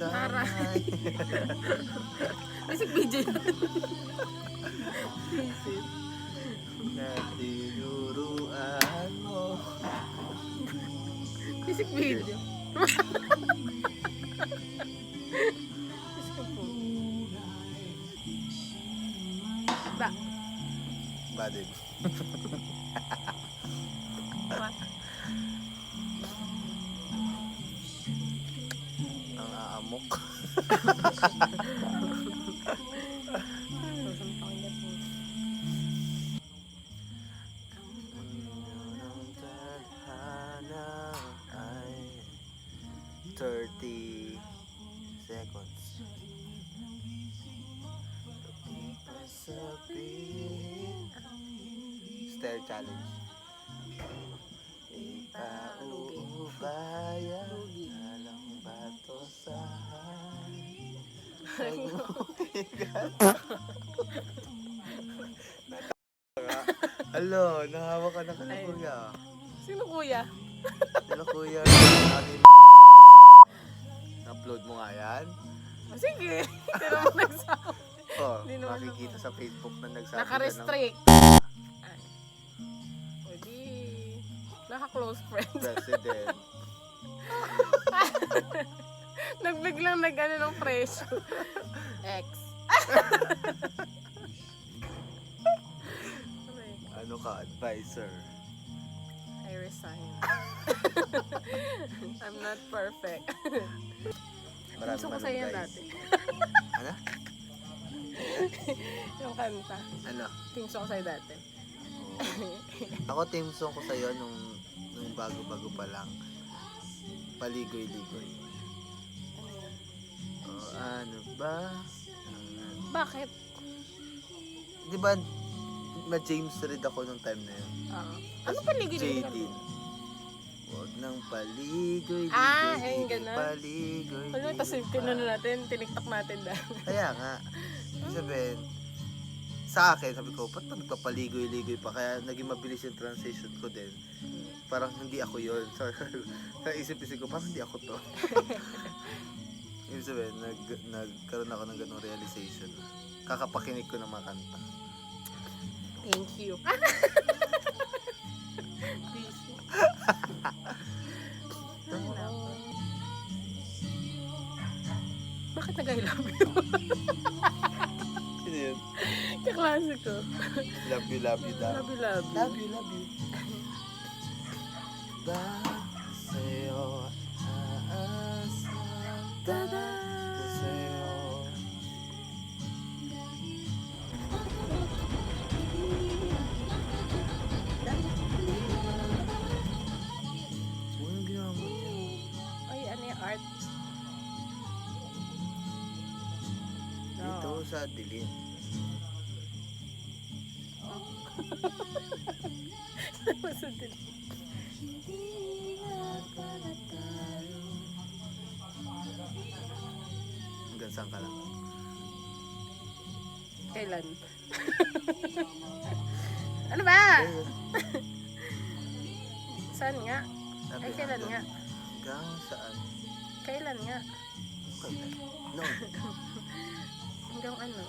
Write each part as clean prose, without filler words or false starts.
Aray. Music video yun. Visit. Na tinuruan mo. Music video. Ba. Ba din. Ba. Ang aamok. Ang tadhana ay 30 seconds. Sabihin Stair challenge. Ikaubaya Alang bato sa Hello, nahawa ka na Ay. kuya. Sino kuya? Hello kuya. Upload mo nga yan. Sige. Pero mo nagsabi. Oh, Hindi naman makikita sa Facebook na nagsabi Naka-restrict. Ay. O di. Naka-close friend. President. Nagbiglang nag-ano ng presyo. X. Ano ka, advisor? I resign. I'm not perfect. Marami Gusto ko man sa'yo guys. dati. Ano? Yung kanta. Ano? Team song sa'yo dati. Ako team song ko sa'yo nung bago-bago pa lang. Paligoy-ligoy. Oh, ano ba? Bakit? Di ba, na-James Reid ako nung time na yun? Ano paligid Jadin. Huwag nang paligoy-ligoy. Ah, di ayun, ganun. Paligoy. Ano, tapos tinano natin, tiniktok natin dahil. Kaya nga. Ibig sabihin, sa akin, sabi ko, ba't pa nagpapaligoy-ligoy pa? Kaya naging mabilis yung transition ko din. Parang hindi ako yun. Sa isip-isip ko, parang hindi ako to. Ibig sabihin, nagkaroon ako ng ganung realization. Kakapakinig ko ng mga kanta. Thank you. Busy. Ay, nako. Bakit nag-I love you? Sino yun? Kaklase ko. Love you daw. Love you, love you. Love you. Ba sa'yo aasam Tada! ko sa'yo. Ano ginawa mo yan? Ay, ano yung art? Dito sa dilim. Masundin. Hanggang saan ka lang? Kailan? Ano ba? Saan nga? Sabi Ay, kailan nga? Hanggang saan? Kailan nga? Kailan? No. Hanggang ano?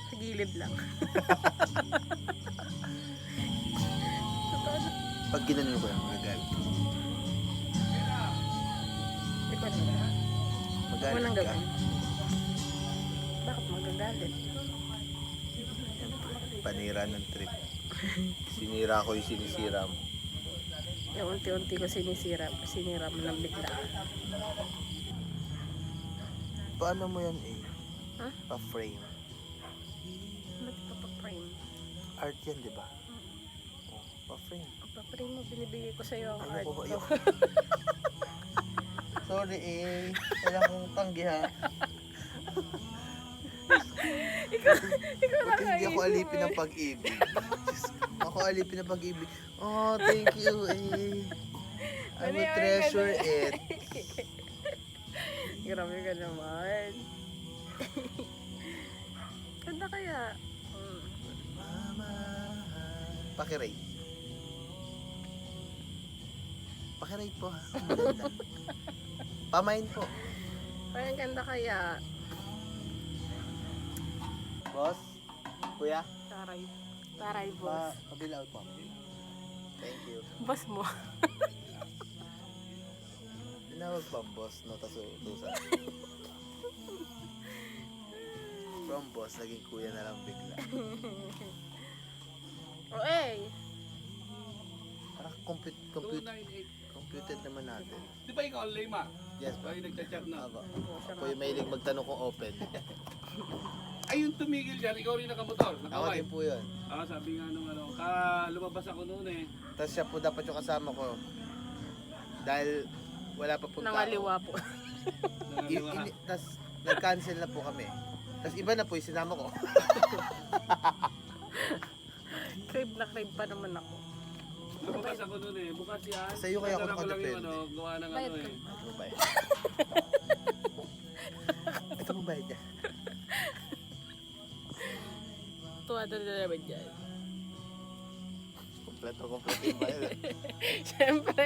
Sa gilid lang. Totoo na. Pag ginanon ko yan, magagalit. Hindi ko alam. Huwag mo Magalit nang ka. gawin. Bakit magagalit? Panira ng trip. Sinira ko yung sinisira mo. Yung unti-unti ko sinira mo ng bigla. Paano mo yan eh? Huh? Pa-frame. Ba't ito pa-frame? Art yan, di ba? Oh, pa-frame. Ang pa-frame mo, binibigay ko sa'yo ang art Ayoko, ko. ayoko. Sorry eh. Kailangan kong tanggi ha. Ikaw Bakit hindi ako nakaisip alipin eh. ng pag-ibig? Diyos ko, ako alipin ng pag-ibig. Oh, thank you eh. I will Maniwala ka treasure na. it. Grabe ka naman. Ganda kaya. Pakirate. Pakirate po ha. Ang maganda. Pamain po. Parang ganda kaya. Boss? Kuya? Taray. Taray, boss. Pabilaw po. Thank you. Boss mo. Tinawag pa ang boss, no? Tasutusan. From boss, naging kuya na lang bigla. O eh. Parang 298. computed naman natin. Di ba ikaw, Lema? Yes, Ba yung nagchat na? Ako. Ako yung mahilig magtanong kung open. Ay, yung tumigil dyan, ikaw rin nakamotor, Ako nakaway. din po yun. Ah, sabi nga nung ano, lumabas ako noon eh. Tapos siya po dapat yung kasama ko. Dahil wala pa pong Nangaliwa po. Nangaliwa. Tapos nag-cancel na po kami. Tapos iba na po yung sinama ko. Crave na crave pa naman ako. Lumabas ako noon eh, bukas yan. Sa'yo kaya ako Nadala ko lang yung nakadepende. ano, gawa ng Bayad ano ka. eh. Ano ba yan? Ito mo ba yan? Tuwada na naman dyan. Kompleto yung bayan. Siyempre.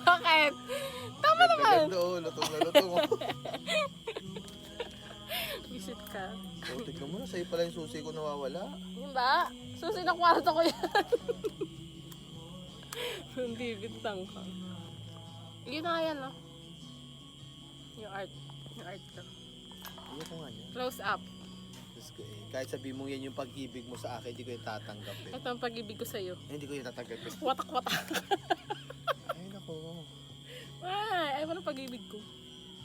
Bakit? Tama naman. Ganda oh, lutong na lutong oh. Visit ka. Oh, tignan mo na, sa'yo pala yung susi ko nawawala. Yun ba? Susi na kwarto ko yan. Hindi, bintang ka. Yun na yan, no? Yung art. Yung art ka. Ano ko nga niya? Close up. Diyos ko eh. Kahit sabi mong yan yung pag-ibig mo sa akin, hindi ko yung tatanggapin. Ito ang pag-ibig ko sa'yo. Hindi ko yung tatanggapin. Watak-watak. Ay, nako. Ay, ayaw mo ng pag-ibig ko.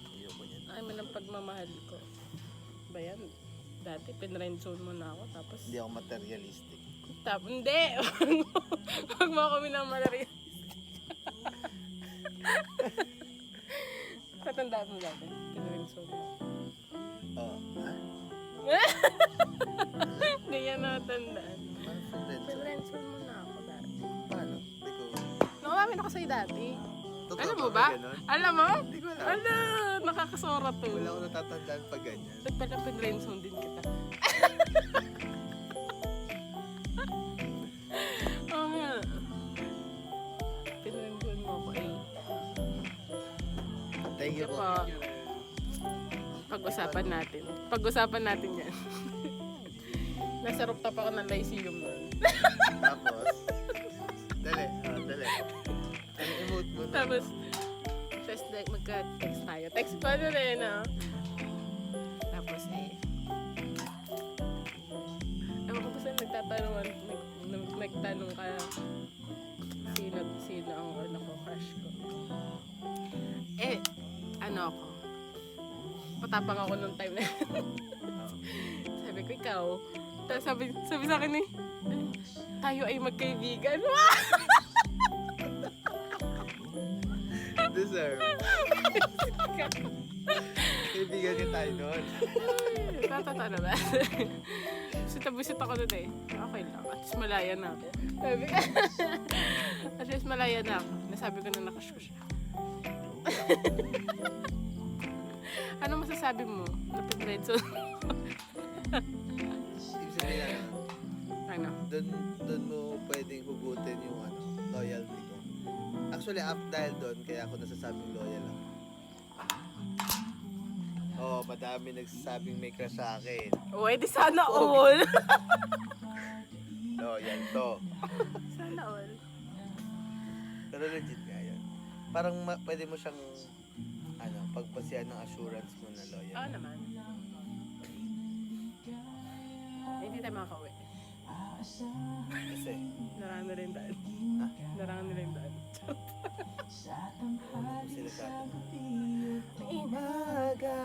Ayoko niyan. Ayaw mo ng pagmamahal ko. Ba yan? Dati, pinrenzone mo na ako. Tapos, Hindi ako materialistic. hindi. Huwag mo ako minamalari. Katandaan mo dati. Pinrenzone mo. Oh, ha? Hindi yan natandaan. Paano friends? Pinrenzone mo na ako dati. Paano? Hindi ko. Nakamamin ako sa'yo dati. Totoo Alam mo ba ba? ganon? Alam mo? Hindi ko alam. Ala, nakakasora to. Wala ko natatandaan pag ganyan. Ba't pala pinrenzone din kita? Oo nga. Pinrenzone mo ako eh. Thank you Ito po. po. Pag-usapan natin. Pag-usapan natin yan. Nasa rooftop ako ng Lyceum nun. Tapos, dali. Dali. Ano emote mo na? Tapos, like, magka-text tayo. Text ko ano rin, no? Tapos, ewan ko kasi nagtatanungan, nagtanong ka, sino ang ano ko, crush ko. Ano ako? Patapang ako nung time na yun. Sabi ko, ikaw. Tapos sabi sa akin tayo ay magkaibigan. Deserve. Kaibigan ka tayo doon. Tatata na ba? Busit ako doon eh. Okay lang. At least malaya na ako. Sabi ko, at least malaya na ako. Nasabi ko na nakash ko siya. Ano masasabi mo? Napag-redzone? Ibig sabihin Ano? doon mo pwedeng hugutin yung loyalty ko. Actually, dahil doon, kaya ako nasasabing loyal ako. Oo, madami nagsasabing may crush sa akin. Uy, di sana all. Loyal to. Sana all. Pero legit nga yan. Parang pwede mo siyang pagpasihan ng assurance mo na loyal. Oo naman. Hindi tayo makakauwi. Kasi, Naraan na rin daan. ha? Naraan na rin daan. Sila sa atin. Umaga,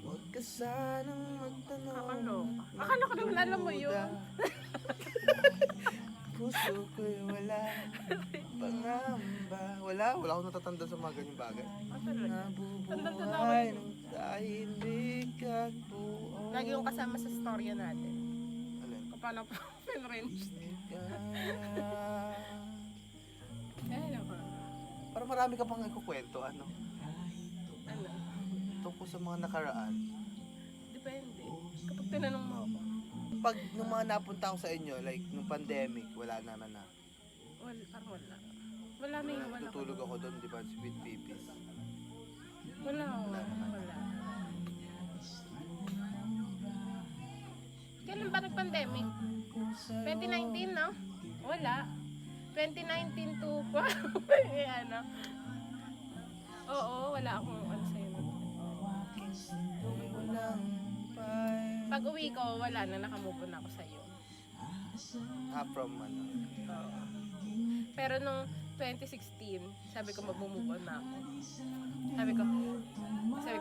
huwag ka sanang magtanong. Kakaloka. Akala ko naman alam mo yun. Puso ko'y wala pangamba. Wala akong natatanda sa mga ganyang bagay. Tanda-tanda ako Nabubuhay yun. ng tahimik at buo. Lagi yung kasama sa storya natin. Alin? Kung paano po pinrange. Kaya... Ano ba? Parang marami ka pang ikukwento, Ano? tungkol sa mga nakaraan. Depende. Kapag tinanong mo ako. Pag nung mga napunta ako sa inyo, like nung pandemic, wala naman na. Parang wala. Wala na yun, wala. Tutulog ako doon, di ba? Sweet babies. Wala. Wala naman. Wala. Kailan ba nag-pandemic? 2019, no? Wala. 2019 to ano. Oo, wala akong ano sa'yo. Pag uwi ko, wala na, nakamove on ako sa'yo. From ano? Oo. Pero nung 2016, sabi ko mag-move on na ako. Sabi ko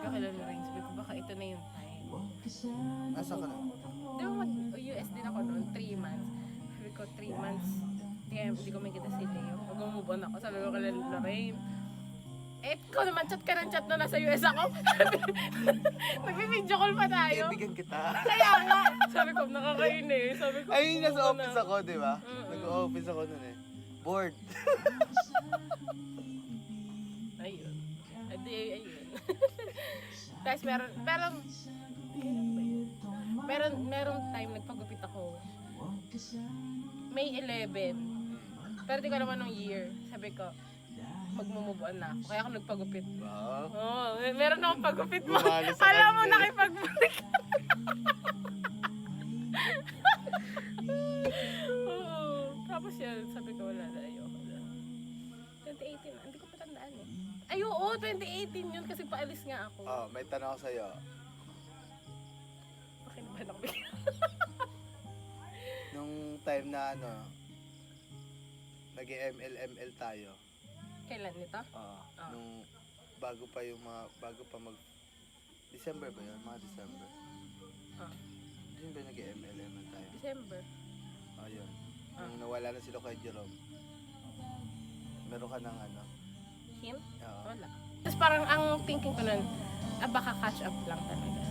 kay Lorraine, sabi ko baka ito na yung time. Nasa ka na? Di ba mag-US din ako noon, 3 months. Sabi ko 3 months, hindi ko may kita si Leo. Mag-move on ako, sabi ko kay Lorraine. Eh, ko naman chat ka ng chat na nasa US ako. Nag-video call pa tayo. Kaibigan kita. Kaya nga, sabi ko nakakainis. Sabi ko, Ay, nasa move on office na. ako, di ba? Mm-mm. Nag-office ako nun eh. Bored. Ayun. Ayun. Tapos merong time nagpagupit ako. May 11. Pero di ko naman nung year. Sabi ko, magmumove on na ako. Kaya ako nagpagupit. Wow. Oh, meron akong pagupit mo. Bumalo sa Alam mo, kanya. nakipag-break. Oo. Tapos yan, sabi ko wala na, ayoko na. 2018 na, hindi ko patandaan eh. Ay, oo, 2018 yun kasi paalis nga ako. Oh, may tanong ako sa'yo. Bakit naman ako bigla? Nung time na ano, nag-ML tayo. Kailan nito? Ah. Nung bago pa mag December ba yun? Mga December. Ah. Hindi ba nag-ML tayo? December. Ayun. Nung nawala na sila kay Jerome. Meron ka ng ano? Hint? Oo. Wala. Tapos parang ang thinking ko nun, baka catch up lang talaga.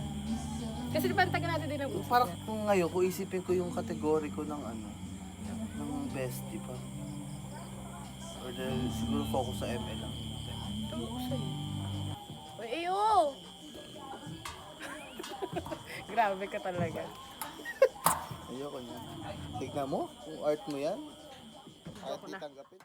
Kasi di ba ang tagal natin din ng usap Parang na? kung ngayon, kung isipin ko yung kategory ko ng ano, ng bestie pa. Or siguro focus sa ML lang. Tawag ko sa'yo. Uy, ayo! Grabe ka talaga. Ayoko niya. Tignan mo, kung art mo yan, kahit Ayoko na. itanggapin.